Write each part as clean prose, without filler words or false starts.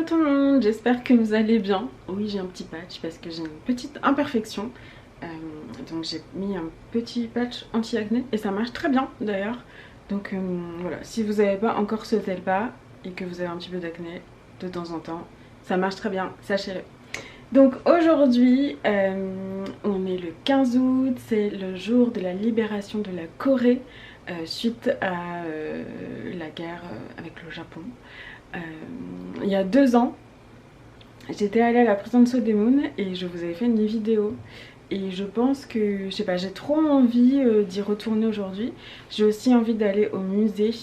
Hello tout le monde, j'espère que vous allez bien. Oui, j'ai un petit patch parce que j'ai une petite imperfection. Donc j'ai mis un petit patch anti-acné et ça marche très bien d'ailleurs. Donc voilà, si vous n'avez pas encore sauté le pas et que vous avez un petit peu d'acné de temps en temps, ça marche très bien, sachez-le. Donc aujourd'hui, on est le 15 août, c'est le jour de la libération de la Corée suite à la guerre avec le Japon. Il y a 2 ans, j'étais allée à la prison de Sodemun et je vous avais fait une vidéo. Et je pense que, je sais pas, j'ai trop envie d'y retourner aujourd'hui. J'ai aussi envie d'aller au musée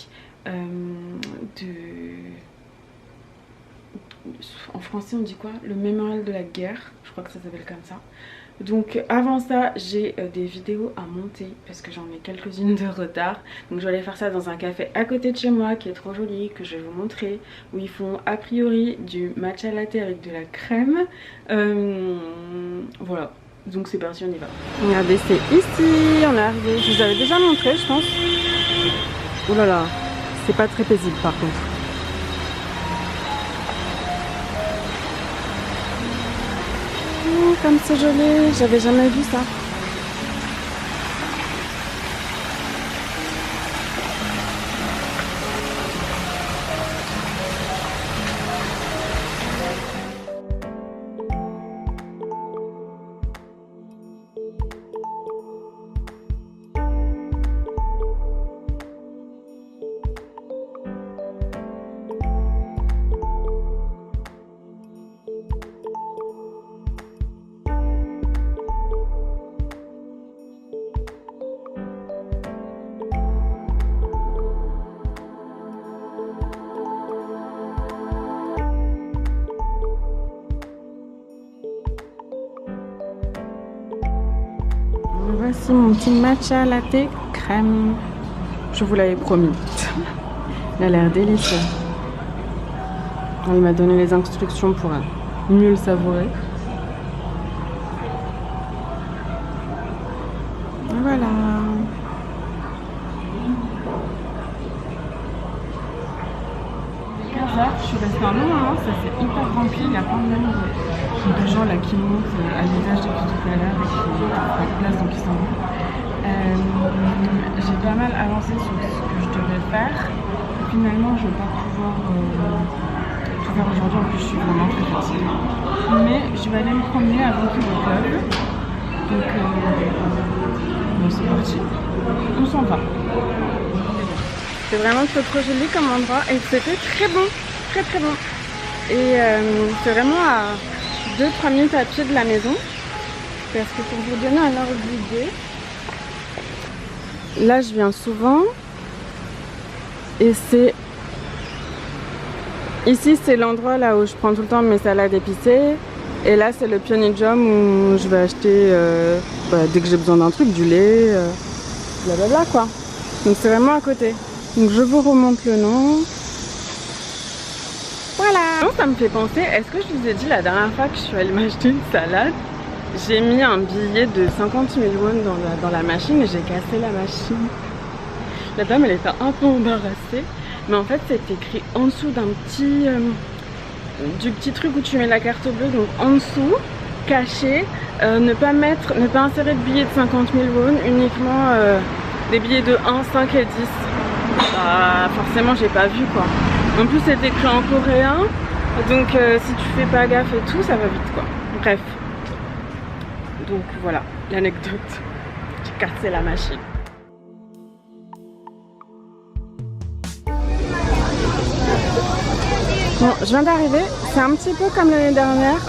en français on dit quoi? Le mémorial de la guerre, je crois que ça s'appelle comme ça. Donc avant ça, j'ai des vidéos à monter parce que j'en ai quelques-unes de retard. Donc je vais aller faire ça dans un café à côté de chez moi qui est trop joli, que je vais vous montrer, où ils font a priori du matcha latte avec de la crème. Voilà, donc c'est parti, on y va. Regardez, c'est ici, on est arrivé. Je vous avais déjà montré, je pense. Ouh là là, c'est pas très paisible par contre. Comme c'est joli, j'avais jamais vu ça. Voici mon petit matcha latte crème. Je vous l'avais promis. Il a l'air délicieux. Il m'a donné les instructions pour mieux le savourer. Voilà. Je suis restée un long moment, ça s'est hyper rempli, il y a plein de gens là qui montent à l'étage depuis tout à l'heure et qui ont pas de place donc ils s'en vont. J'ai pas mal avancé sur ce que je devais faire. Et finalement je vais pas pouvoir tout faire aujourd'hui, en plus je suis vraiment très fatiguée. Mais je vais aller me promener avant qu'il recolle. Donc bon, c'est parti, on s'en va. C'est vraiment trop joli comme endroit et c'était très bon, très bon. Et c'est vraiment à 2-3 minutes à pied de la maison. Parce que pour vous donner un ordre d'idée, là je viens souvent et c'est ici c'est l'endroit là où je prends tout le temps mes salades épicées. Et là c'est le Pyeongjam où je vais acheter dès que j'ai besoin d'un truc, du lait, blablabla quoi. Donc c'est vraiment à côté. Donc je vous remonte le nom. Voilà. Donc ça me fait penser, est-ce que je vous ai dit la dernière fois que je suis allée m'acheter une salade, j'ai mis un billet de 50 000 won dans la machine et j'ai cassé la machine. La dame elle était un peu embarrassée, mais en fait c'est écrit en dessous d'un petit du petit truc où tu mets la carte bleue, donc en dessous, caché, ne pas insérer de billets de 50 000 won, uniquement des billets de 1, 5 et 10. Bah forcément j'ai pas vu quoi. En plus c'est écrit en coréen, donc si tu fais pas gaffe et tout ça va vite quoi. Bref. Donc voilà l'anecdote. J'ai cassé la machine. Bon, je viens d'arriver, c'est un petit peu comme l'année dernière.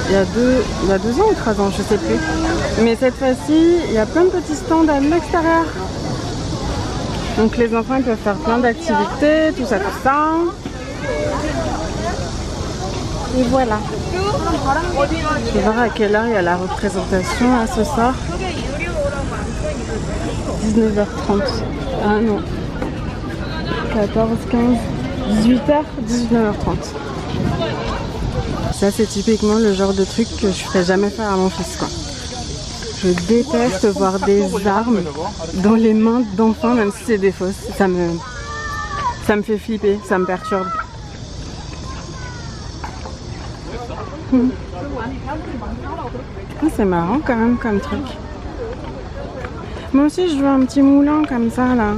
Il y a 2 ans ou 3 ans, je sais plus. Mais cette fois-ci, il y a plein de petits stands à l'extérieur. Donc les enfants ils peuvent faire plein d'activités, tout ça. Et voilà. Je vais voir à quelle heure il y a la représentation à ce soir. 19h30. Ah non. 14, 15, 18h, 19h30. Ça c'est typiquement le genre de truc que je ferais jamais faire à mon fils quoi. Je déteste voir des armes dans les mains d'enfants, même si c'est des fausses. Ça me fait flipper, ça me perturbe. Ah, c'est marrant quand même comme truc. Moi aussi je veux un petit moulin comme ça là.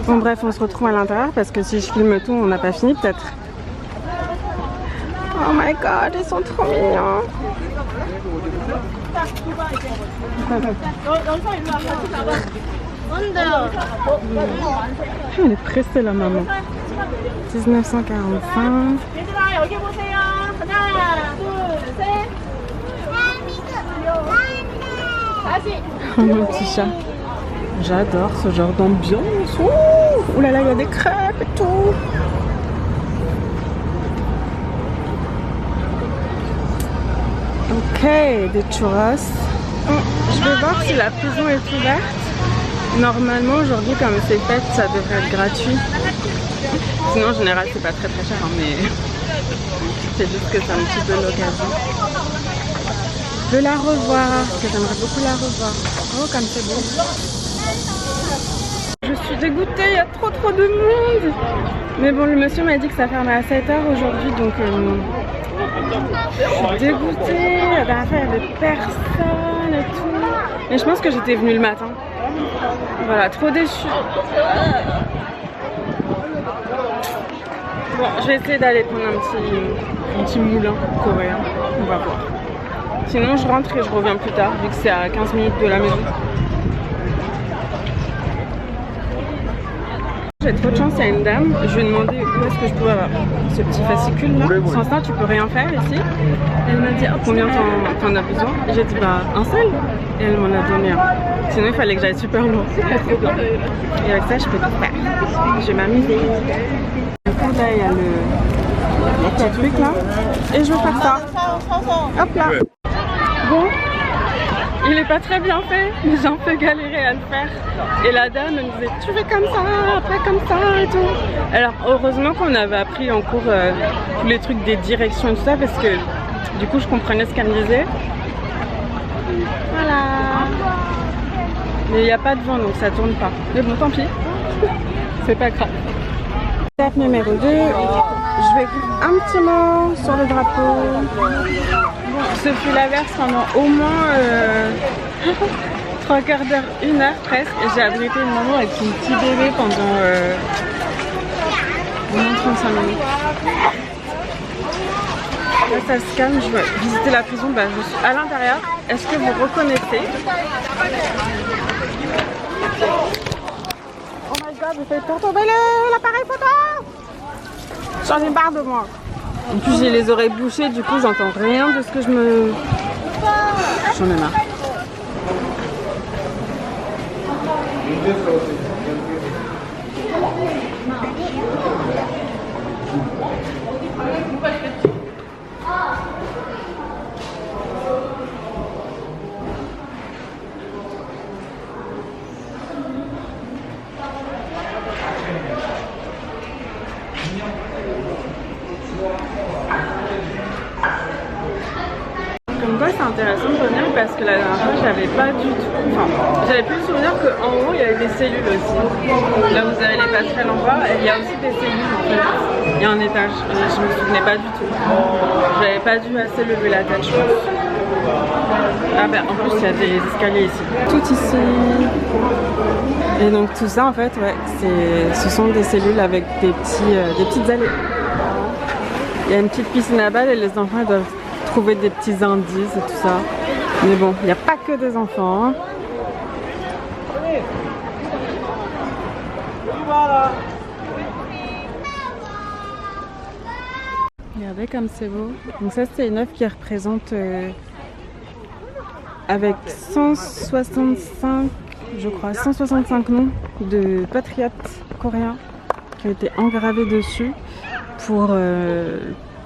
Bon bref, on se retrouve à l'intérieur parce que si je filme tout, on n'a pas fini peut-être. Oh my god, ils sont trop mignons. Elle est pressée la maman. 1945. Oh mon petit chat. J'adore ce genre d'ambiance. Ouh là là, il y a des crêpes et tout. Ok, des churros. Je vais voir si la prison est ouverte. Normalement aujourd'hui, comme c'est fête, ça devrait être gratuit. Sinon en général c'est pas très cher, hein, mais c'est juste que c'est un petit peu l'occasion. Je veux la revoir, parce que j'aimerais beaucoup la revoir. Oh comme c'est beau. Je suis dégoûtée, il y a trop de monde. Mais bon, le monsieur m'a dit que ça fermait à 7 h aujourd'hui, donc je suis dégoûtée. La dernière fois il y avait personne et tout. Mais je pense que j'étais venue le matin. Voilà, trop déçue. Bon, je vais essayer d'aller prendre un petit moulin coréen. On va voir. Sinon, je rentre et je reviens plus tard, vu que c'est à 15 minutes de la maison. J'ai trop de chance, il y a une dame. Je lui ai demandé où est-ce que je pouvais avoir ce petit fascicule là. Sans ça, tu peux rien faire ici. Elle m'a dit, oh, combien t'en as besoin? J'ai dit, bah, un seul. Et elle m'en a donné un. Sinon, il fallait que j'aille super loin. Et avec ça, je peux tout faire. Je vais m'amuser. Du coup, là, il y a le petit truc là. Et je vais faire ça. Hop là. Bon, il est pas très bien fait, mais j'ai un peu galéré à le faire. Et la dame elle me disait, tu fais comme ça, après comme ça et tout. Alors, heureusement qu'on avait appris en cours tous les trucs des directions et tout ça, parce que du coup, je comprenais ce qu'elle me disait. Voilà. Mais il n'y a pas de vent, donc ça tourne pas. Mais bon, tant pis. C'est pas grave. Étape numéro 2, je vais un petit mot sur le drapeau. Ce fut la verse pendant au moins 3 quarts d'heure, 1 heure presque. Et j'ai abrité une maman avec son petit bébé pendant au moins 35 minutes. Là ça se calme, je vais visiter la prison, bah, je suis à l'intérieur. Est-ce que vous reconnaissez? Oh my god, vous faites tomber l'appareil photo! J'en ai marre de moi. En plus j'ai les oreilles bouchées, du coup j'entends rien de ce que je me... J'en ai marre. Comme quoi c'est intéressant de revenir parce que la dernière fois j'avais pas du tout, enfin j'avais plus le souvenir qu'en haut il y avait des cellules aussi. Là vous avez les passerelles en bas et il y a aussi des cellules en fait. Il y a un étage et je me souvenais pas du tout. J'avais pas dû assez lever la tête je pense. Ah ben en plus il y a des escaliers ici. Tout ici. Et donc tout ça en fait ouais, ce sont des cellules avec des petites allées. Il y a une petite piscine à balles et les enfants ils doivent trouver des petits indices et tout ça. Mais bon, il n'y a pas que des enfants. Hein. Regardez comme c'est beau. Donc ça c'est une œuvre qui représente avec 165, je crois, 165 noms de patriotes coréens qui ont été engravés dessus pour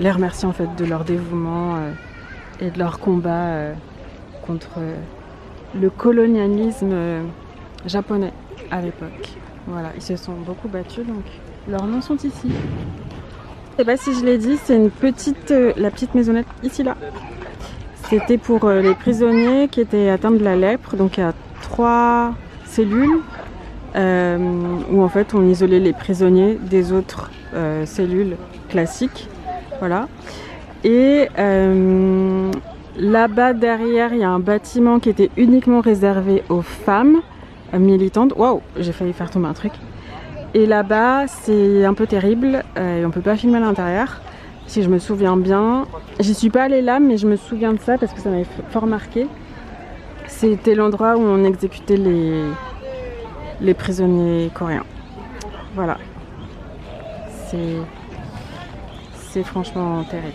les remercier en fait de leur dévouement et de leur combat contre le colonialisme japonais à l'époque. Voilà, ils se sont beaucoup battus donc leurs noms sont ici. Je sais pas si je l'ai dit, c'est une petite, la petite maisonnette ici là. C'était pour les prisonniers qui étaient atteints de la lèpre. Donc il y a 3 cellules où en fait on isolait les prisonniers des autres cellules classiques. Voilà. Et là-bas derrière, il y a un bâtiment qui était uniquement réservé aux femmes militantes. Waouh, j'ai failli faire tomber un truc. Et là-bas, c'est un peu terrible et on peut pas filmer à l'intérieur. Si je me souviens bien, j'y suis pas allée là, mais je me souviens de ça parce que ça m'avait fort marqué. C'était l'endroit où on exécutait les prisonniers coréens. Voilà. C'est franchement terrible.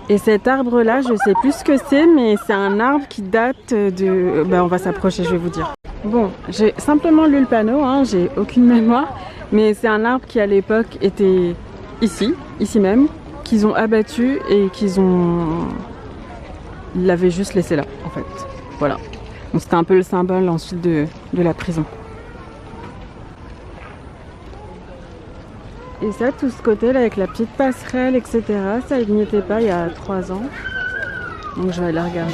Et cet arbre-là, je sais plus ce que c'est, mais c'est un arbre qui date de... on va s'approcher, je vais vous dire. Bon, j'ai simplement lu le panneau, hein, j'ai aucune mémoire, mais c'est un arbre qui à l'époque était ici même, qu'ils ont abattu et ils l'avaient juste laissé là, en fait. Voilà. Donc c'était un peu le symbole ensuite de la prison. Et ça, tout ce côté-là, avec la petite passerelle, etc., ça n'y était pas il y a 3 ans. Donc je vais aller regarder.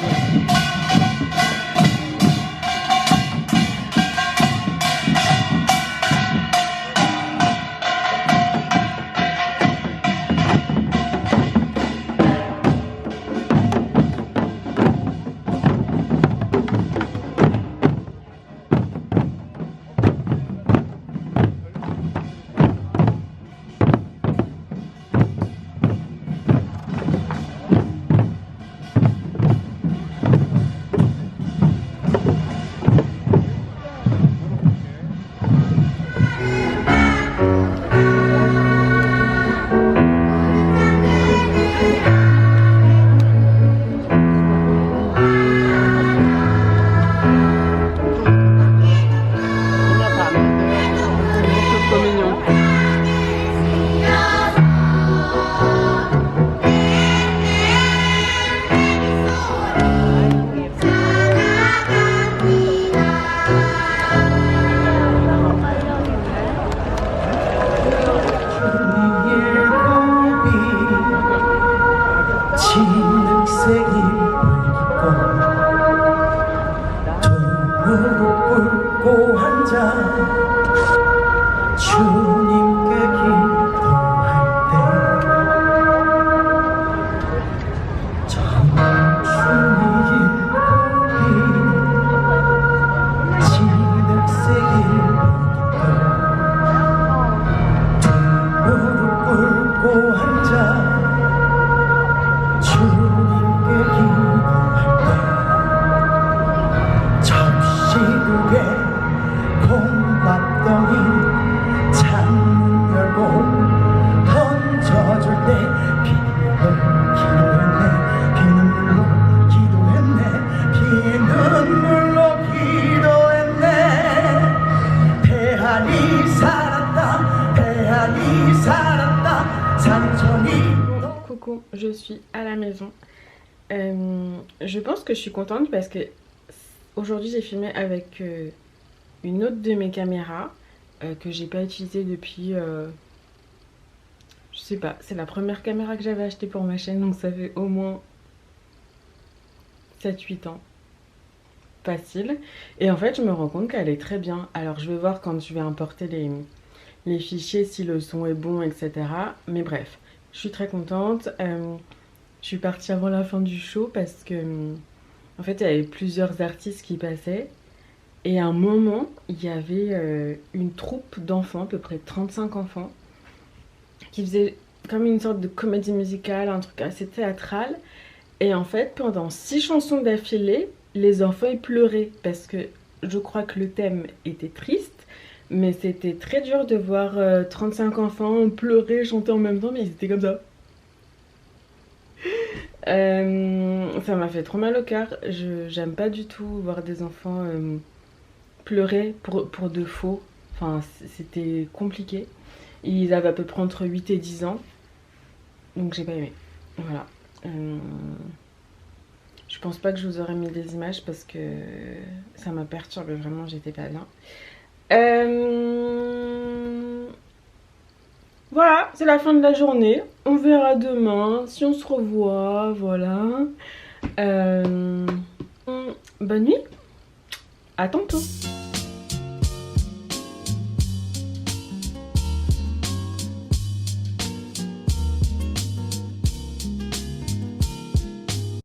Coucou, je suis à la maison. Je pense que je suis contente parce que aujourd'hui j'ai filmé avec une autre de mes caméras que j'ai pas utilisée depuis je sais pas, c'est la première caméra que j'avais achetée pour ma chaîne, donc ça fait au moins 7-8 ans facile. Et en fait je me rends compte qu'elle est très bien. Alors je vais voir quand je vais importer les fichiers si le son est bon, etc. Mais bref, je suis très contente. Je suis partie avant la fin du show parce que en fait il y avait plusieurs artistes qui passaient. Et à un moment, il y avait une troupe d'enfants, à peu près 35 enfants, qui faisaient comme une sorte de comédie musicale, un truc assez théâtral. Et en fait, pendant 6 chansons d'affilée, les enfants ils pleuraient parce que je crois que le thème était triste, mais c'était très dur de voir 35 enfants pleurer, chanter en même temps, mais ils étaient comme ça. Ça m'a fait trop mal au cœur. J'aime pas du tout voir des enfants pleurer pour de faux. Enfin, c'était compliqué. Ils avaient à peu près entre 8 et 10 ans. Donc j'ai pas aimé. Voilà. Je pense pas que je vous aurais mis des images parce que ça m'a perturbée. Vraiment, j'étais pas bien. Voilà, c'est la fin de la journée. On verra demain si on se revoit. Voilà. Euh, Bonne nuit. À tantôt.